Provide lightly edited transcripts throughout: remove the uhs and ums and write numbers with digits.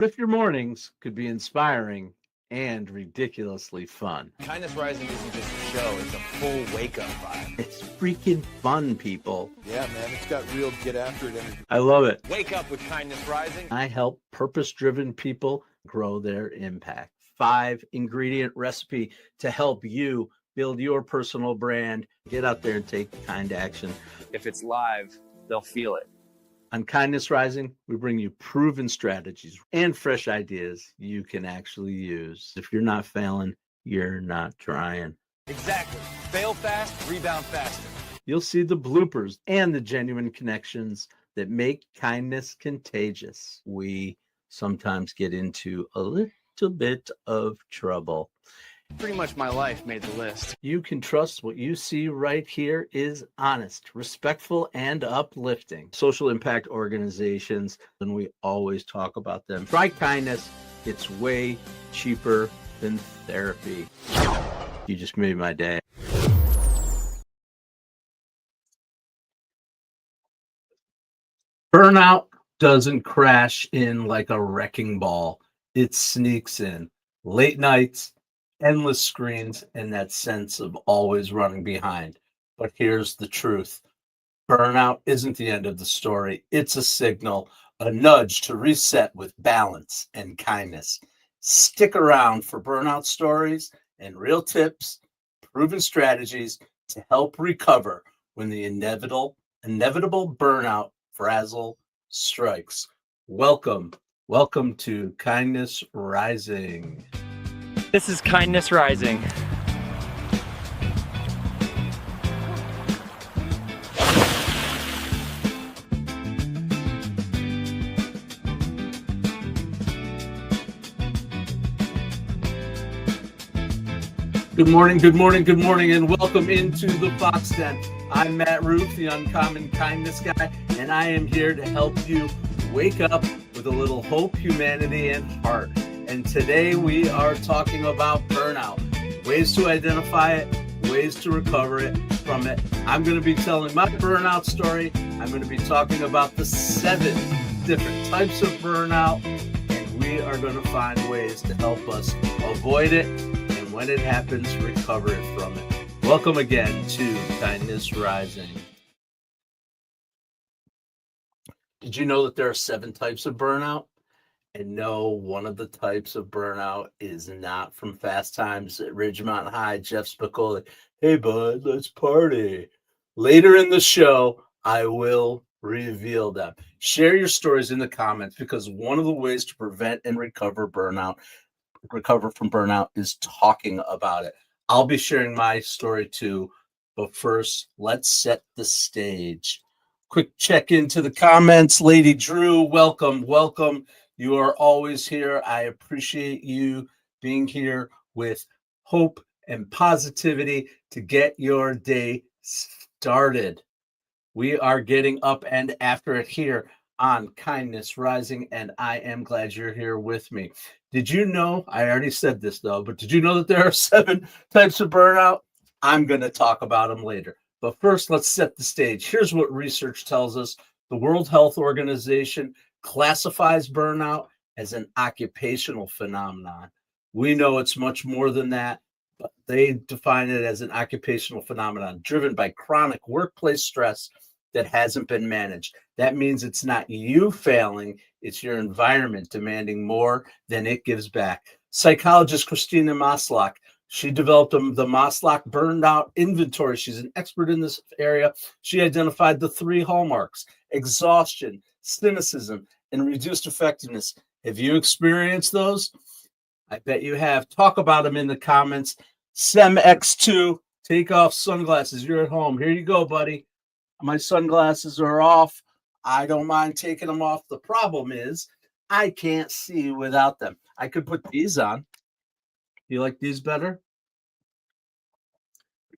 What if your mornings could be inspiring and ridiculously fun? Kindness Rising isn't just a show, it's a full wake-up vibe. It's freaking fun, people. Yeah, man, it's got real get after it energy. I love it. Wake up with Kindness Rising. I help purpose-driven people grow their impact. 5-ingredient recipe to help you build your personal brand. Get out there and take kind action. If it's live, they'll feel it. On Kindness Rising, we bring you proven strategies and fresh ideas you can actually use. If you're not failing, you're not trying. Exactly. Fail fast, rebound faster. You'll see the bloopers and the genuine connections that make kindness contagious. We sometimes get into a little bit of trouble. Pretty much my life made the list. You can trust what you see right here is honest, respectful, and uplifting. Social impact organizations, and we always talk about them. Try kindness. It's way cheaper than therapy. You just made my day. Burnout doesn't crash in like a wrecking ball. It sneaks in. Late nights, endless screens, and that sense of always running behind. But here's the truth. Burnout isn't the end of the story. It's a signal, a nudge to reset with balance and kindness. Stick around for burnout stories and real tips, proven strategies to help recover when the inevitable burnout frazzle strikes. Welcome to Kindness Rising. This is Kindness Rising. Good morning, and welcome into the Fox Den. I'm Matt Rouff, the Uncommon Kindness Guy, and I am here to help you wake up with a little hope, humanity, and heart. And today we are talking about burnout, ways to identify it, ways to recover from it. I'm going to be telling my burnout story. I'm going to be talking about the 7 different types of burnout, and we are going to find ways to help us avoid it, and when it happens, recover it from it. Welcome again to Kindness Rising. Did you know that there are 7 types of burnout? And no, one of the types of burnout is not from Fast Times at Ridgemont High. Jeff Spicoli, hey bud, let's party. Later in the show, I will reveal them. Share your stories in the comments, because one of the ways to prevent and recover from burnout is talking about it. I'll be sharing my story too, but first, let's set the stage. Quick check into the comments. Lady Drew, welcome. You are always here. I appreciate you being here with hope and positivity to get your day started. We are getting up and after it here on Kindness Rising, and I am glad you're here with me. Did you know, I already said this though, but did you know that there are 7 types of burnout? I'm going to talk about them later. But first, let's set the stage. Here's what research tells us. The World Health Organization classifies burnout as an occupational phenomenon. We know it's much more than that, but they define it as an occupational phenomenon driven by chronic workplace stress that hasn't been managed. That means it's not you failing, it's your environment demanding more than it gives back. Psychologist Christina Maslach, she developed the Maslach Burnout Inventory. She's an expert in this area. She identified the 3 hallmarks: exhaustion, cynicism, and reduced effectiveness. Have you experienced those? I bet you have. Talk about them in the comments. SemX2, take off sunglasses. You're at home. Here you go, buddy. My sunglasses are off. I don't mind taking them off. The problem is I can't see without them. I could put these on. You like these better?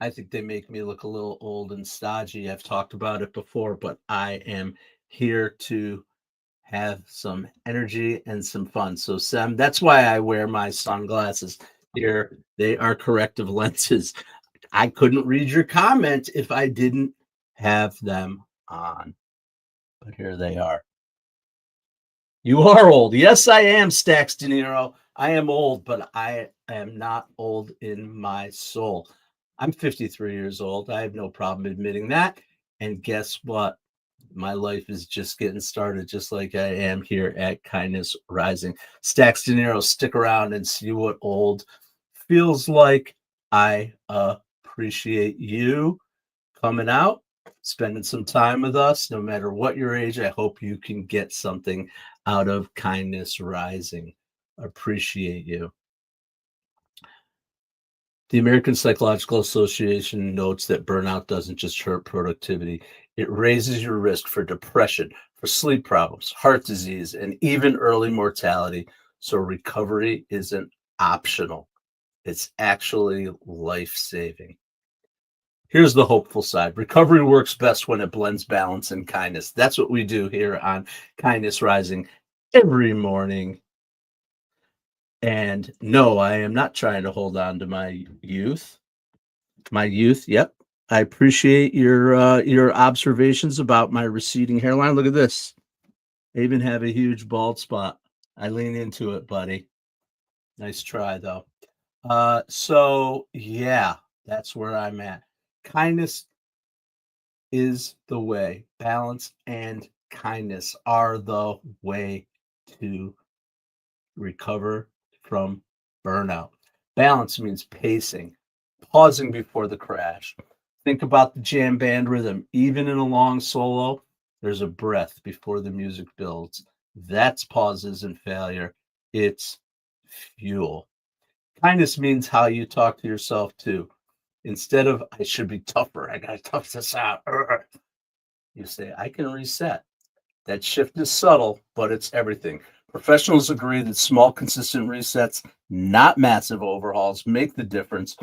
I think they make me look a little old and stodgy. I've talked about it before, but I am here to have some energy and some fun. So, Sam, that's why I wear my sunglasses here. They are corrective lenses. I couldn't read your comment if I didn't have them on, but here they are. You are old. Yes, I am, Stacks De Niro. I am old, but I am not old in my soul. I'm 53 years old. I have no problem admitting that. And guess what? My life is just getting started, just like I am here at Kindness Rising. Stacks De Niro, stick around and see what old feels like. I appreciate you coming out, spending some time with us. No matter what your age, I hope you can get something out of Kindness Rising. Appreciate you. The American Psychological Association notes that burnout doesn't just hurt productivity, it raises your risk for depression, for sleep problems, heart disease, and even early mortality. So recovery isn't optional, it's actually life saving. Here's the hopeful side. Recovery works best when it blends balance and kindness. That's what we do here on Kindness Rising every morning. And no, I am not trying to hold on to my youth. My youth, yep. I appreciate your observations about my receding hairline. Look at this. I even have a huge bald spot. I lean into it, buddy. Nice try though. So yeah, that's where I'm at. Kindness is the way. Balance and kindness are the way to recover from burnout. Balance means pacing, pausing before the crash. Think about the jam band rhythm. Even in a long solo, there's a breath before the music builds. That's pauses and failure. It's fuel. Kindness means how you talk to yourself too. Instead of, I should be tougher, I got to tough this out, you say, I can reset. That shift is subtle, but it's everything. Professionals agree that small, consistent resets, not massive overhauls, make the difference.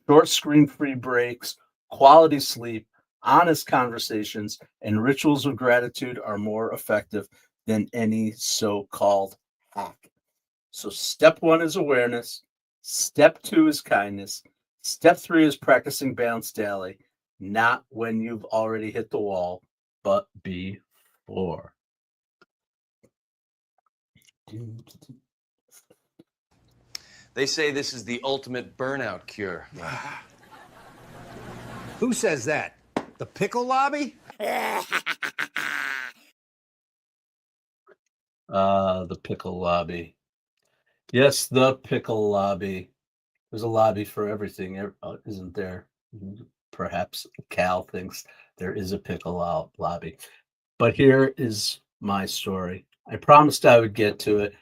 Short screen free breaks, quality sleep, honest conversations, and rituals of gratitude are more effective than any so called hack. So, step one is awareness. Step two is kindness. Step three is practicing balance daily, not when you've already hit the wall, but before. They say this is the ultimate burnout cure. Who says that? The pickle lobby? The pickle lobby. Yes, the pickle lobby. There's a lobby for everything, isn't there? Perhaps Cal thinks there is a pickle lobby. But here is my story. I promised I would get to it.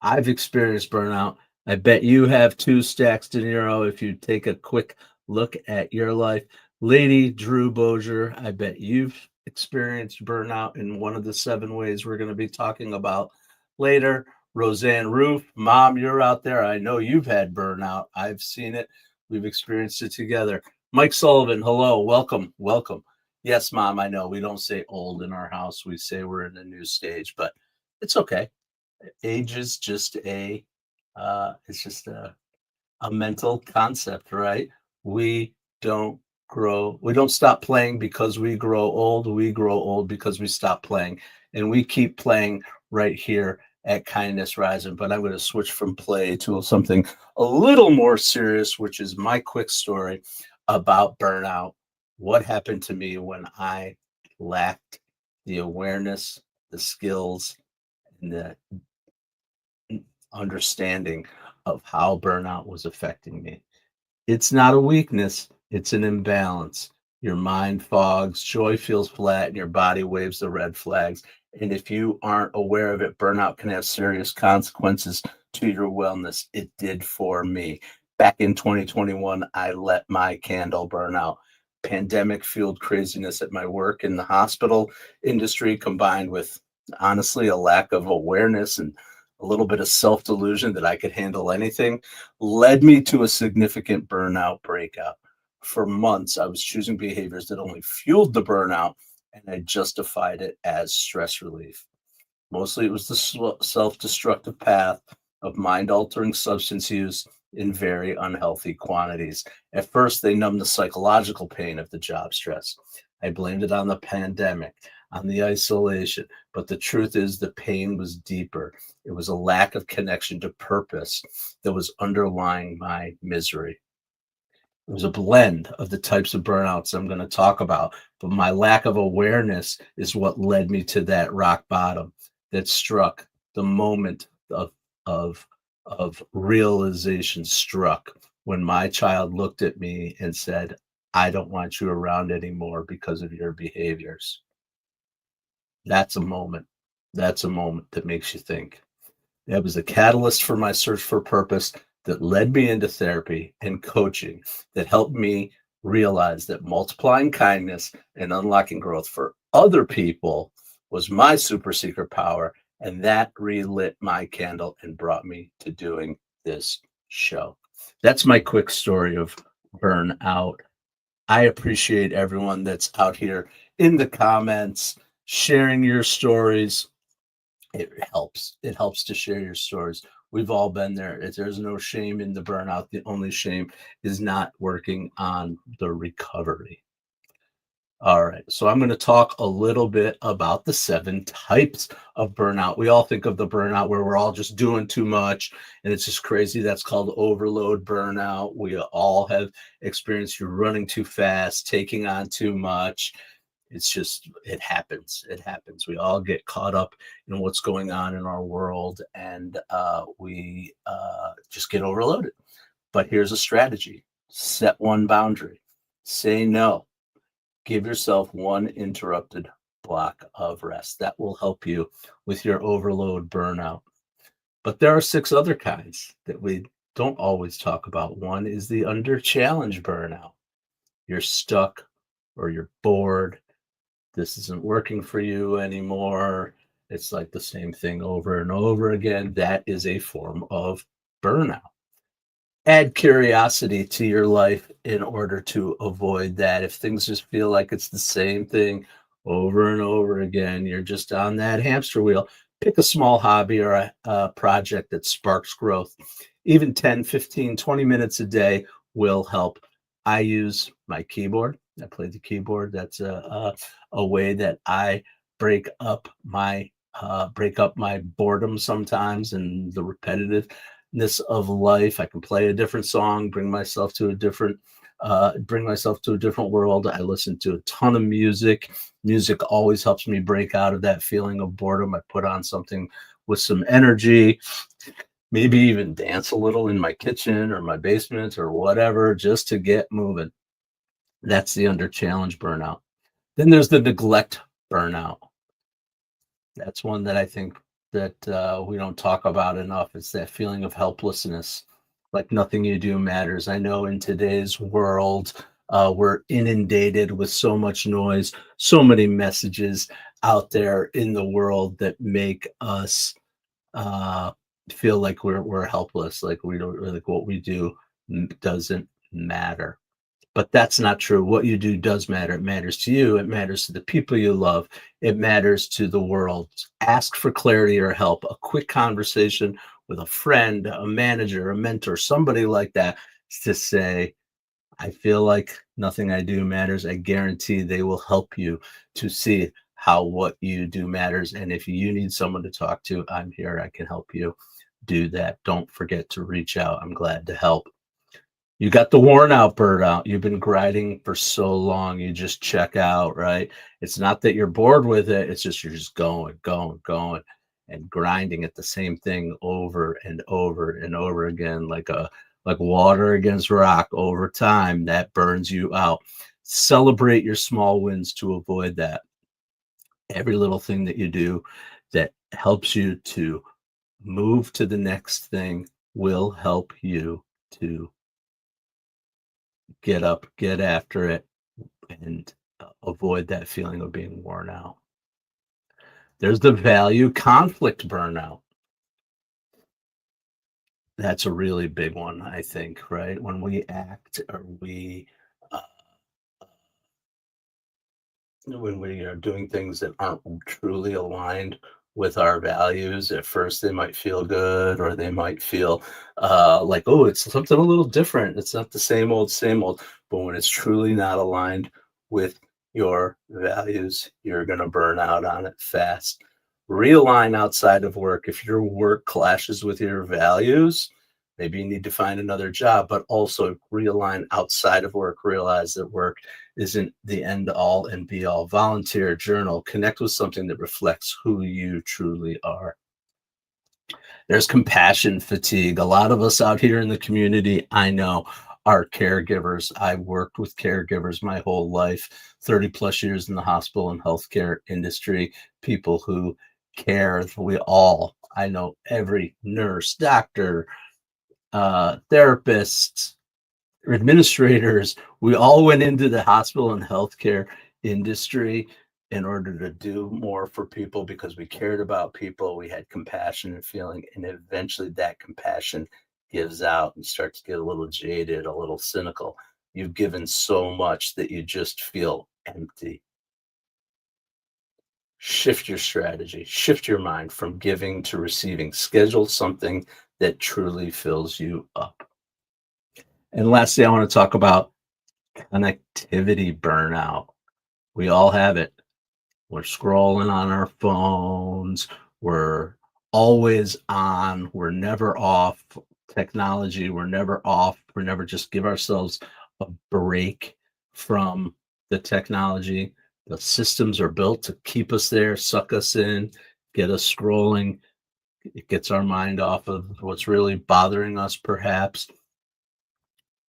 I've experienced burnout. I bet you have too, Stacks De Niro, if you take a quick look at your life. Lady Drew Bozier, I bet you've experienced burnout in one of the 7 ways we're going to be talking about later. Roseanne Rouff, Mom, you're out there. I know you've had burnout. I've seen it. We've experienced it together. Mike Sullivan, hello, welcome, welcome. Yes, Mom, I know we don't say old in our house. We say we're in a new stage, but it's okay. Age is just it's just a mental concept, right? We don't we don't stop playing because we grow old. We grow old because we stop playing, and we keep playing right here at Kindness Rising. But I'm going to switch from play to something a little more serious, which is my quick story about burnout. What happened to me when I lacked the awareness, the skills, and the understanding of how burnout was affecting me. It's not a weakness, it's an imbalance. Your mind fogs, joy feels flat, and your body waves the red flags. And if you aren't aware of it, burnout can have serious consequences to your wellness. It did for me. Back in 2021, I let my candle burn out. Pandemic fueled craziness at my work in the hospital industry, combined with honestly a lack of awareness and a little bit of self-delusion that I could handle anything, led me to a significant burnout breakout. For months, I was choosing behaviors that only fueled the burnout, and I justified it as stress relief. Mostly it was the self-destructive path of mind-altering substance use in very unhealthy quantities. At first, they numbed the psychological pain of the job stress. I blamed it on the pandemic. on the isolation. But the truth is, the pain was deeper. It was a lack of connection to purpose that was underlying my misery. It was a blend of the types of burnouts I'm going to talk about, but my lack of awareness is what led me to that rock bottom that struck the moment of realization struck when my child looked at me and said, I don't want you around anymore because of your behaviors. That's a moment. That's a moment that makes you think. That was a catalyst for my search for purpose that led me into therapy and coaching that helped me realize that multiplying kindness and unlocking growth for other people was my super secret power. And that relit my candle and brought me to doing this show. That's my quick story of burnout. I appreciate everyone that's out here in the comments sharing your stories. It helps. It helps to share your stories. We've all been there. There's no shame in the burnout. The only shame is not working on the recovery. All right. So I'm going to talk a little bit about the 7 types of burnout. We all think of the burnout where we're all just doing too much and it's just crazy. That's called overload burnout. We all have experienced you running too fast, taking on too much. It's just, it happens. It happens. We all get caught up in what's going on in our world, and we just get overloaded. But here's a strategy. Set one boundary. Say no. Give yourself one interrupted block of rest. That will help you with your overload burnout. But there are 6 other kinds that we don't always talk about. One is the under challenge burnout. You're stuck or you're bored. This isn't working for you anymore. It's like the same thing over and over again. That is a form of burnout. Add curiosity to your life in order to avoid that. If things just feel like it's the same thing over and over again, you're just on that hamster wheel. Pick a small hobby or a project that sparks growth. Even 10, 15, 20 minutes a day will help. I use my keyboard. I play the keyboard. That's a way that I break up my boredom sometimes and the repetitiveness of life. I can play a different song, bring myself to a different world. I listen to a ton of music. Music always helps me break out of that feeling of boredom. I put on something with some energy. Maybe even dance a little in my kitchen or my basement or whatever, just to get moving. That's the under challenge burnout. Then there's the neglect burnout. That's one that I think that we don't talk about enough. It's that feeling of helplessness, like nothing you do matters. I know in today's world, we're inundated with so much noise, so many messages out there in the world that make us feel like we're helpless, like we don't, like what we do doesn't matter. But that's not true. What you do does matter. It matters to you. It matters to the people you love. It matters to the world. Ask for clarity or help. A quick conversation with a friend, a manager, a mentor, somebody like that, to say, I feel like nothing I do matters. I guarantee they will help you to see how what you do matters. And if you need someone to talk to, I'm here. I can help you do that. Don't forget to reach out. I'm glad to help. You got the worn out burnout. You've been grinding for so long, you just check out, right? It's not that you're bored with it. It's just you're just going and grinding at the same thing over and over and over again, like water against rock over time. That burns you out. Celebrate your small wins to avoid that. Every little thing that you do that helps you to move to the next thing will help you to get up, get after it, and avoid that feeling of being worn out. There's the value conflict burnout. That's a really big one, I think, right? When we act or when we are doing things that aren't truly aligned with our values, at first they might feel good, or they might feel like, oh, it's something a little different. It's not the same old, same old. But when it's truly not aligned with your values, you're going to burn out on it fast. Realign outside of work. If your work clashes with your values, maybe you need to find another job, but also realign outside of work. Realize that work isn't the end all and be all. Volunteer, journal, connect with something that reflects who you truly are. There's compassion fatigue. A lot of us out here in the community, I know, are caregivers. I've worked with caregivers my whole life, 30 plus years in the hospital and healthcare industry, people who care. I know every nurse, doctor, therapists, administrators, we all went into the hospital and healthcare industry in order to do more for people because we cared about people. We had compassion and feeling, and eventually that compassion gives out and starts to get a little jaded, a little cynical. You've given so much that you just feel empty. Shift your strategy, shift your mind from giving to receiving. Schedule something that truly fills you up. And lastly, I want to talk about connectivity burnout. We all have it. We're scrolling on our phones. We're always on. We're never off technology. We're never off. We never just give ourselves a break from the technology. The systems are built to keep us there, suck us in, get us scrolling. It gets our mind off of what's really bothering us, perhaps.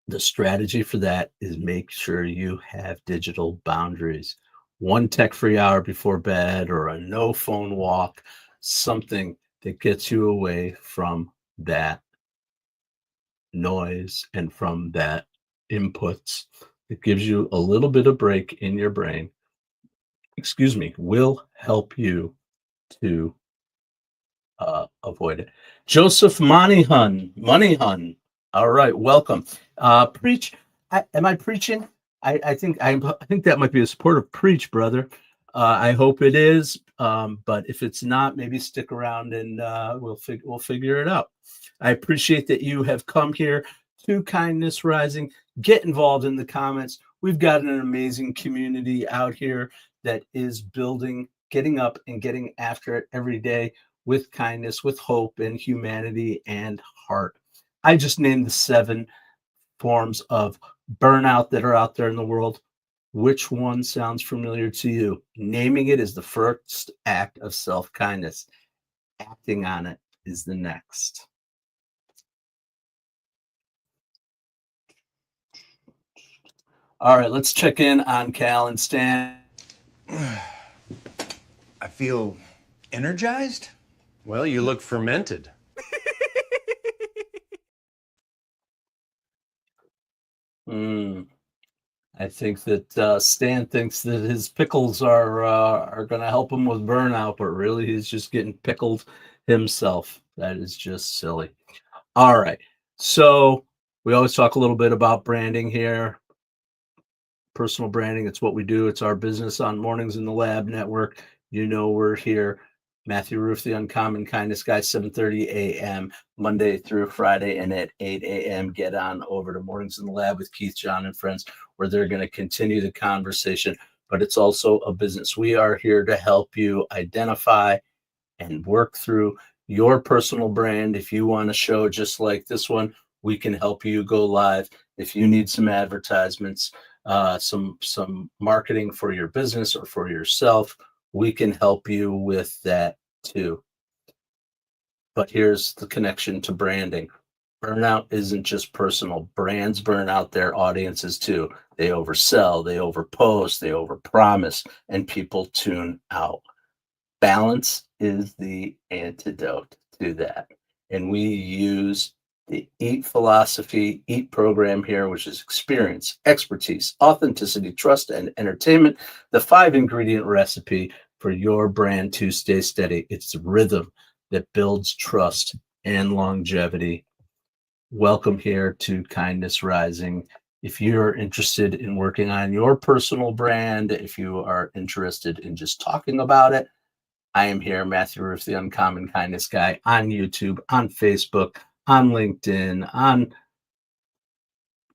The strategy for that is make sure you have digital boundaries. One tech-free hour before bed or a no phone walk, something that gets you away from that noise and from that inputs. It gives you a little bit of break in your brain. Will help you to avoid it. Joseph Moneyhun. All right, welcome. Preach. Am I preaching? I think that might be a supportive preach, brother. I hope it is. But if it's not, maybe stick around and we'll figure it out. I appreciate that you have come here to Kindness Rising. Get involved in the comments. We've got an amazing community out here that is building, getting up and getting after it every day with kindness, with hope and humanity and heart. I just named the 7 forms of burnout that are out there in the world. Which one sounds familiar to you? Naming it is the first act of self-kindness. Acting on it is the next. All right, let's check in on Calder Stan. I feel energized. Well, you look fermented. I think that Stan thinks that his pickles are going to help him with burnout, but really he's just getting pickled himself. That is just silly. All right. So we always talk a little bit about branding here. Personal branding. It's what we do. It's our business on Mornings in the Lab Network. You know, we're here. Matthew Rouff, the Uncommon Kindness Guy, 7:30 a.m. Monday through Friday, and at 8 a.m. get on over to Mornings in the Lab with Keith, John, and friends, where they're going to continue the conversation. But it's also a business. We are here to help you identify and work through your personal brand. If you want a show just like this one, we can help you go live. If you need some advertisements, some marketing for your business or for yourself, we can help you with that too. But here's the connection to branding. Burnout isn't just personal. Brands burn out their audiences too. They oversell, they overpost, they overpromise, and people tune out. Balance is the antidote to that. And we use the EATE philosophy, EATE program here, which is experience, expertise, authenticity, trust, and entertainment, the 5-ingredient recipe for your brand to stay steady. It's the rhythm that builds trust and longevity. Welcome here to Kindness Rising. If you're interested in working on your personal brand, if you are interested in just talking about it, I am here, Matthew Rouff, the Uncommon Kindness Guy, on YouTube, on Facebook, on LinkedIn, on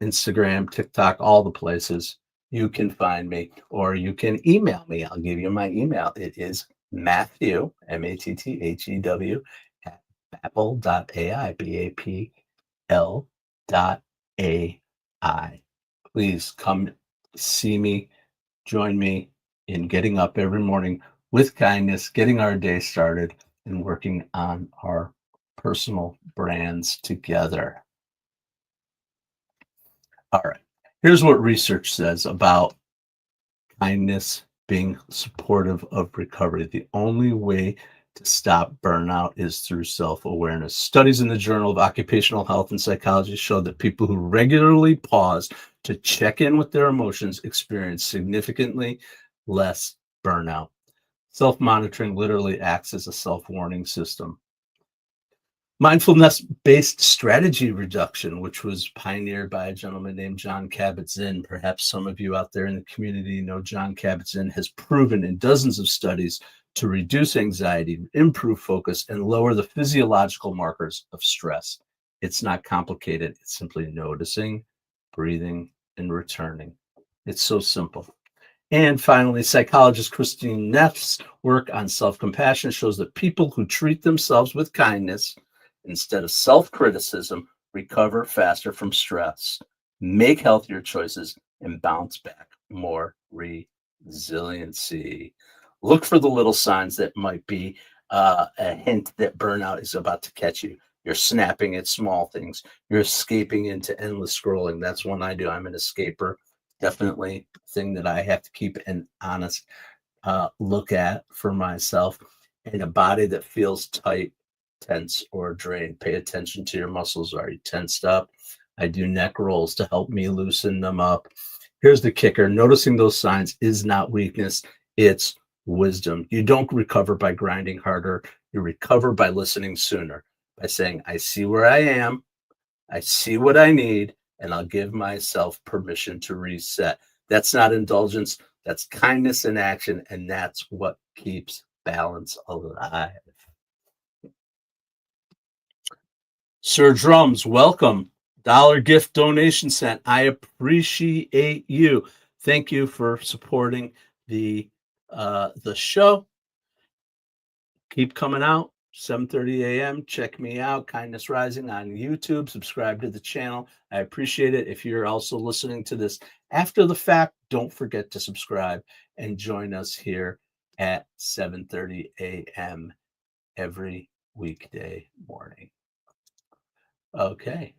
Instagram, TikTok, all the places. you can find me, or you can email me. I'll give you my email. It is Matthew, Mattthew, at Bappel.ai, BAPL.ai. Please come see me, join me in getting up every morning with kindness, getting our day started, and working on our personal brands together. All right. Here's what research says about kindness being supportive of recovery. The only way to stop burnout is through self-awareness. Studies in the Journal of Occupational Health and Psychology show that people who regularly pause to check in with their emotions experience significantly less burnout. Self-monitoring literally acts as a self-warning system. Mindfulness-based strategy reduction, which was pioneered by a gentleman named John Kabat-Zinn. Perhaps some of you out there in the community know John Kabat-Zinn, has proven in dozens of studies to reduce anxiety, improve focus, and lower the physiological markers of stress. It's not complicated. It's simply noticing, breathing, and returning. It's so simple. And finally, psychologist Christine Neff's work on self-compassion shows that people who treat themselves with kindness instead of self-criticism recover faster from stress, make healthier choices, and bounce back more resiliency. Look for the little signs that might be a hint that burnout is about to catch you. You're snapping at small things. You're escaping into endless scrolling. That's one I do. I'm an escaper. Definitely a thing that I have to keep an honest look at for myself. And a body that feels tight, tense, or drained. Pay attention to your muscles. Are you tensed up? I do neck rolls to help me loosen them up. Here's the kicker. Noticing those signs is not weakness. It's wisdom. You don't recover by grinding harder. You recover by listening sooner, by saying, I see where I am. I see what I need, and I'll give myself permission to reset. That's not indulgence. That's kindness in action, and that's what keeps balance alive. Sir Drums, welcome. $1 gift donation sent. I appreciate you. Thank you for supporting the show. Keep coming out. 7:30 a.m. Check me out. Kindness Rising on YouTube. Subscribe to the channel. I appreciate it. If you're also listening to this after the fact, don't forget to subscribe and join us here at 7:30 a.m. every weekday morning. Okay.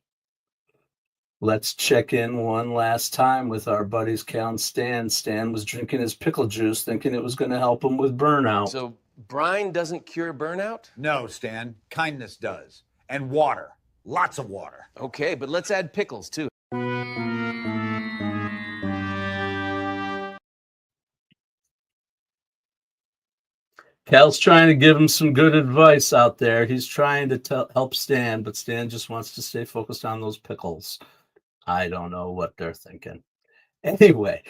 Let's check in one last time with our buddies Cal and Stan. Stan was drinking his pickle juice thinking it was going to help him with burnout. So brine doesn't cure burnout? No, Stan. Kindness does. And water. Lots of water. Okay, but let's add pickles too. Cal's trying to give him some good advice out there. He's trying to help Stan, but Stan just wants to stay focused on those pickles. I don't know what they're thinking. Anyway,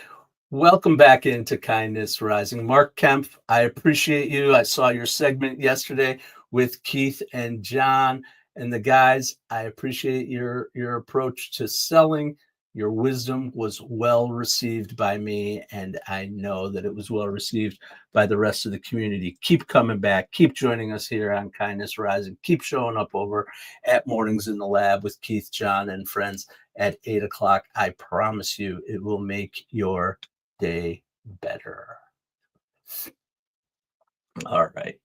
welcome back into Kindness Rising. Mark Kemp, I appreciate you. I saw your segment yesterday with Keith and John and the guys. I appreciate your approach to selling. Your wisdom was well received by me, and I know that it was well received by the rest of the community. Keep coming back. Keep joining us here on Kindness Rising. Keep showing up over at Mornings in the Lab with Keith, John, and friends at 8 o'clock. I promise you it will make your day better. All right.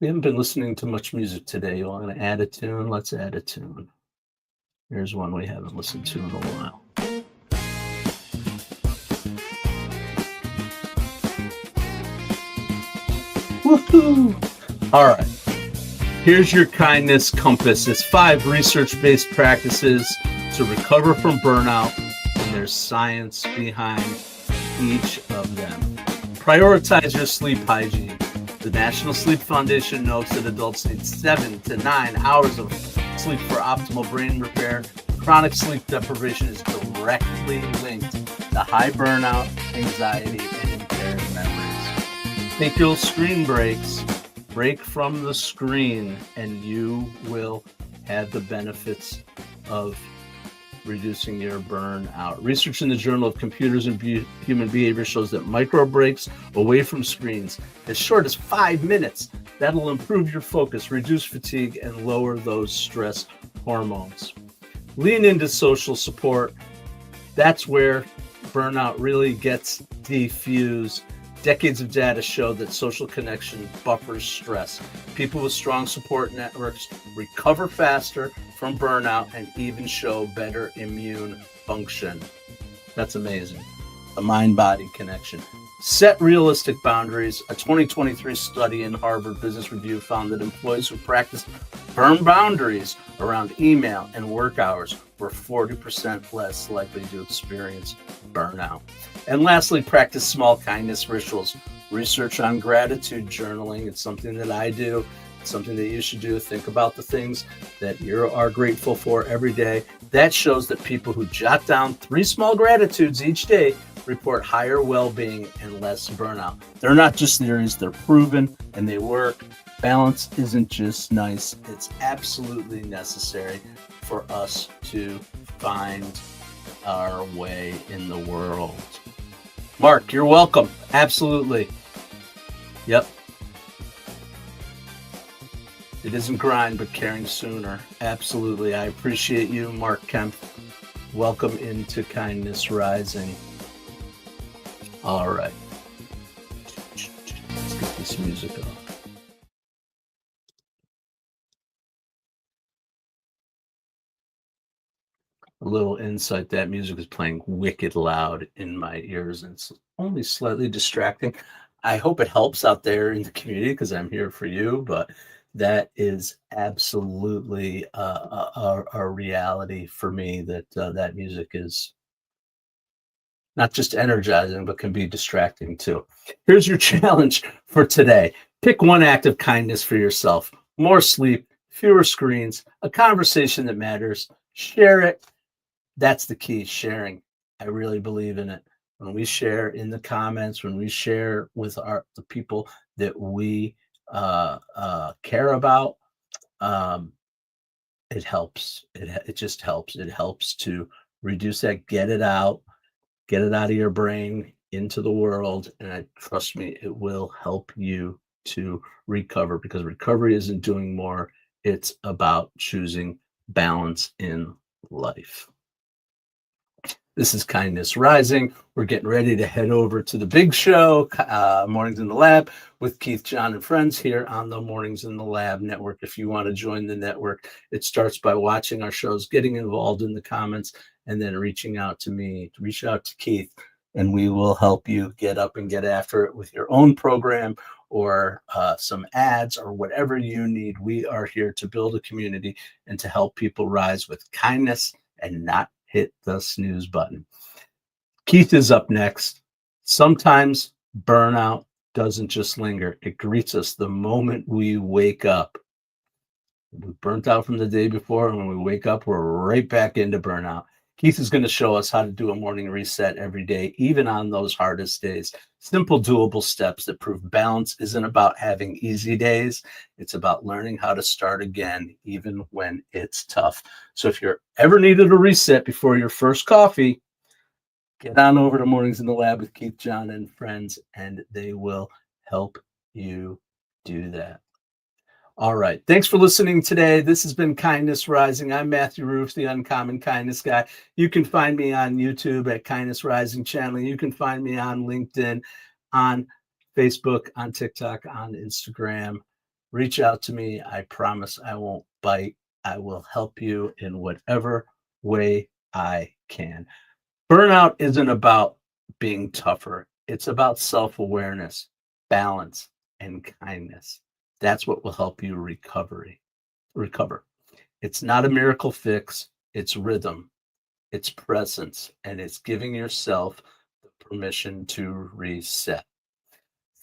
We haven't been listening to much music today. You want to add a tune? Let's add a tune. Here's one we haven't listened to in a while. Woohoo! All right. Here's your kindness compass. It's 5 research-based practices to recover from burnout, and there's science behind each of them. Prioritize your sleep hygiene. The National Sleep Foundation notes that adults need 7 to 9 hours of sleep for optimal brain repair. Chronic sleep deprivation is directly linked to high burnout, anxiety, and impaired memories. Take your screen breaks, break from the screen, and you will have the benefits of reducing your burnout. Research in the Journal of Computers and Human Behavior shows that micro breaks away from screens, as short as 5 minutes, that'll improve your focus, reduce fatigue, and lower those stress hormones. Lean into social support. That's where burnout really gets diffused. Decades of data show that social connection buffers stress. People with strong support networks recover faster from burnout and even show better immune function. That's amazing. The mind-body connection. Set realistic boundaries. A 2023 study in Harvard Business Review found that employees who practiced firm boundaries around email and work hours were 40% less likely to experience burnout. And lastly, practice small kindness rituals. Research on gratitude journaling. It's something that I do. It's something that you should do. Think about the things that you are grateful for every day. That shows that people who jot down 3 small gratitudes each day report higher well-being and less burnout. They're not just theories, they're proven and they work. Balance isn't just nice, it's absolutely necessary for us to find our way in the world. Mark, you're welcome. Absolutely. Yep. It isn't grind, but caring sooner. Absolutely. I appreciate you, Mark Kemp. Welcome into Kindness Rising. All right. Let's get this music off. A little insight, that music is playing wicked loud in my ears and it's only slightly distracting. I hope it helps out there in the community because I'm here for you, but that is absolutely a reality for me, that that music is not just energizing, but can be distracting too. Here's your challenge for today. Pick one act of kindness for yourself. More sleep, fewer screens, a conversation that matters. Share it. That's the key, sharing. I really believe in it. When we share in the comments, when we share with the people that we care about, it helps. It just helps. It helps to reduce that, get it out of your brain into the world. And trust me, it will help you to recover, because recovery isn't doing more. It's about choosing balance in life. This is Kindness Rising. We're getting ready to head over to the big show, Mornings in the Lab, with Keith, John, and friends here on the Mornings in the Lab network. If you want to join the network, it starts by watching our shows, getting involved in the comments, and then reaching out to me. Reach out to Keith, and we will help you get up and get after it with your own program or some ads or whatever you need. We are here to build a community and to help people rise with kindness and not hit the snooze button. Keith is up next. Sometimes burnout doesn't just linger. It greets us the moment we wake up. We're burnt out from the day before, and when we wake up, we're right back into burnout. Keith is going to show us how to do a morning reset every day, even on those hardest days. Simple, doable steps that prove balance isn't about having easy days. It's about learning how to start again, even when it's tough. So if you're ever needed a reset before your first coffee, get on over to Mornings in the Lab with Keith, John, and friends, and they will help you do that. All right. Thanks for listening today. This has been Kindness Rising. I'm Matthew Rouff, the Uncommon Kindness Guy. You can find me on YouTube at Kindness Rising channel. You can find me on LinkedIn, on Facebook, on TikTok, on Instagram. Reach out to me. I promise I won't bite. I will help you in whatever way I can. Burnout isn't about being tougher. It's about self-awareness, balance, and kindness. That's what will help you recover. It's not a miracle fix. It's rhythm, it's presence, and it's giving yourself the permission to reset.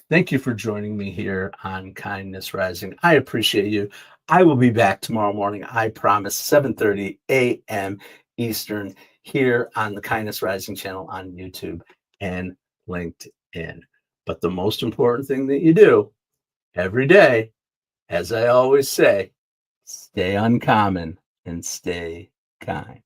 Thank you for joining me here on Kindness Rising. I appreciate you. I will be back tomorrow morning. I promise, 7:30 a.m. Eastern, here on the Kindness Rising channel on YouTube and LinkedIn. But the most important thing that you do every day, as I always say, stay uncommon and stay kind.